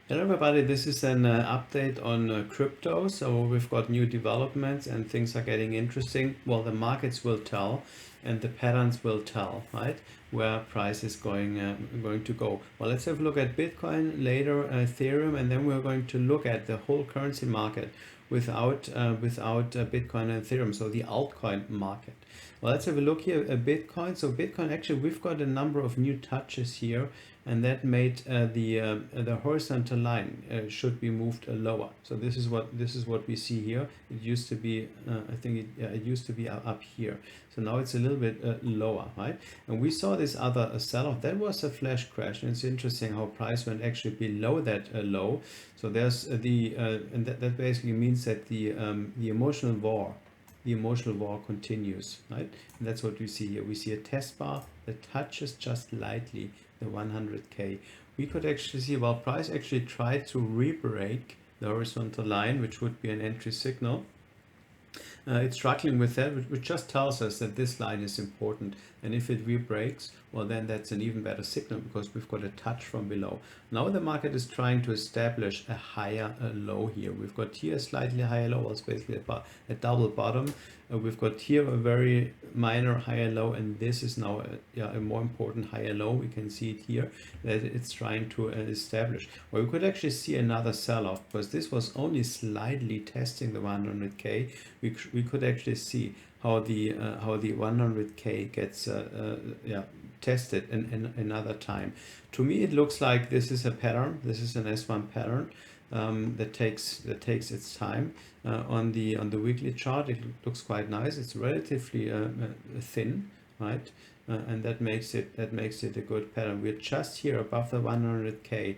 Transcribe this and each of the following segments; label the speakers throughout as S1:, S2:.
S1: Hello everybody, this is an update on crypto. So we've got new developments and things are getting interesting. Well, the markets will tell and the patterns will tell, right? Where price is going to go. Well, let's have a look at Bitcoin, later Ethereum, and then we're going to look at the whole currency market without Bitcoin and Ethereum, so the altcoin market. Well, let's have a look here at Bitcoin. So Bitcoin, actually, we've got a number of new touches here, and that made the horizontal line should be moved lower. So this is what we see here. It used to be, I think it used to be up here. So now it's a little bit lower, right? And we saw this other sell-off. That was a flash crash, and it's interesting how price went actually below that low. So there's and that basically means that the emotional war continues, right? And that's what we see here. We see a test bar that touches just lightly the 100K. We could actually see, well, price actually tried to re-break the horizontal line, which would be an entry signal. It's struggling with that, which just tells us that this line is important. And if it re-breaks, well, then that's an even better signal because we've got a touch from below. Now the market is trying to establish a higher low here. We've got here a slightly higher low. Well, it's basically a double bottom. We've got here a very minor higher low, and this is now a more important higher low. We can see it here that it's trying to establish. Well, we could actually see another sell-off because this was only slightly testing the 100K. We could actually see how the 100K gets tested in another time. To me, it looks like this is a pattern. This is an S1 pattern. That takes its time. On the weekly chart, it looks quite nice. It's relatively thin, right? And that makes it a good pattern. We're just here above the 100K.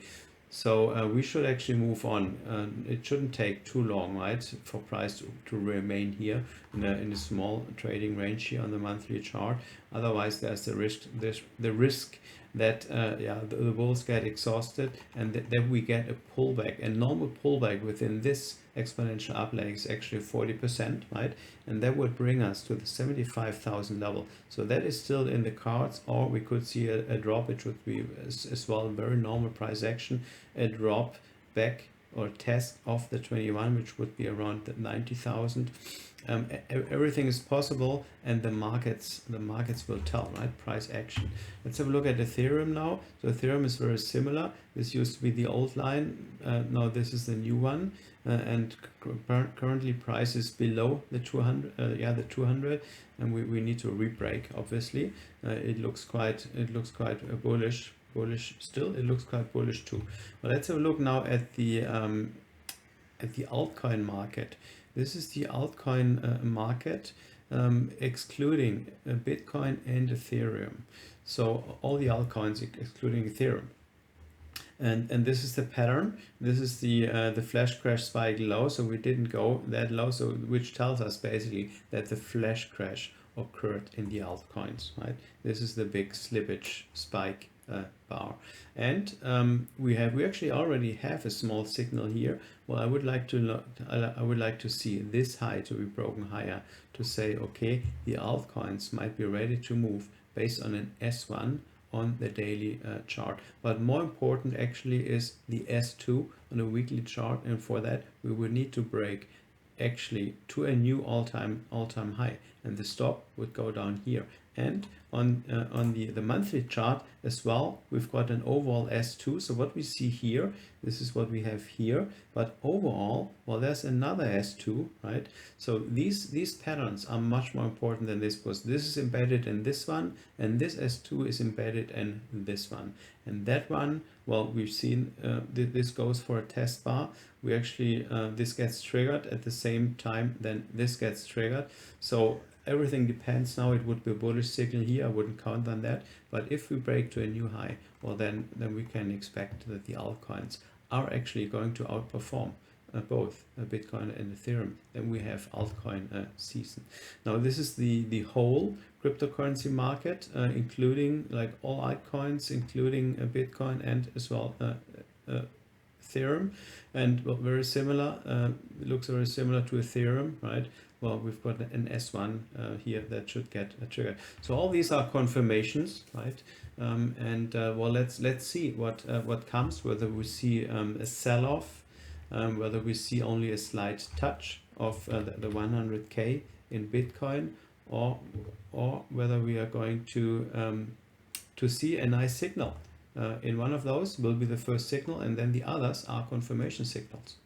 S1: So we should actually move on. It shouldn't take too long, right, for price to remain here in a small trading range here on the monthly chart. Otherwise, there's the risk that the bulls get exhausted and then we get a pullback. A normal pullback within this exponential up leg is actually 40%, right? And that would bring us to the 75,000 level. So that is still in the cards, or we could see a drop, which would be as well a very normal price action, a drop back or test of the 21, which would be around the 90,000. Everything is possible, and the markets will tell, right? Price action. Let's have a look at Ethereum now. So Ethereum is very similar. This used to be the old line. Now this is the new one, and currently price is below the 200. The 200, and we need to re-break. Obviously, it looks quite bullish. Still, it looks quite bullish too. But let's have a look now at the altcoin market. This is the altcoin market, excluding Bitcoin and Ethereum. So all the altcoins excluding Ethereum. And this is the pattern. This is the flash crash spike low. So we didn't go that low. So which tells us basically that the flash crash occurred in the altcoins, right? This is the big slippage spike bar, and we actually already have a small signal here. Well, I would like to see this high to be broken higher to say, okay, the altcoins might be ready to move based on an S1 on the daily chart. But more important actually is the S2 on a weekly chart, and for that we would need to break actually to a new all-time high, and the stop would go down here. And on the monthly chart as well, we've got an overall S2. So what we see here, this is what we have here, but overall, well, there's another S2, right? So these patterns are much more important than this, because this is embedded in this one, and this S2 is embedded in this one. And that one, well, we've seen this goes for a test bar. We actually, this gets triggered at the same time, then this gets triggered. So everything depends now. It would be a bullish signal here. I wouldn't count on that. But if we break to a new high, well, then we can expect that the altcoins are actually going to outperform both Bitcoin and Ethereum. Then we have altcoin season. Now this is the whole cryptocurrency market, including like all altcoins, including Bitcoin and as well Ethereum, and very similar. It looks very similar to Ethereum, right? well, we've got an S1 here that should get a trigger. So all these are confirmations, right? Well, let's see what comes, whether we see a sell-off, whether we see only a slight touch of the 100K in Bitcoin, or whether we are going to see a nice signal. In one of those will be the first signal, and then the others are confirmation signals.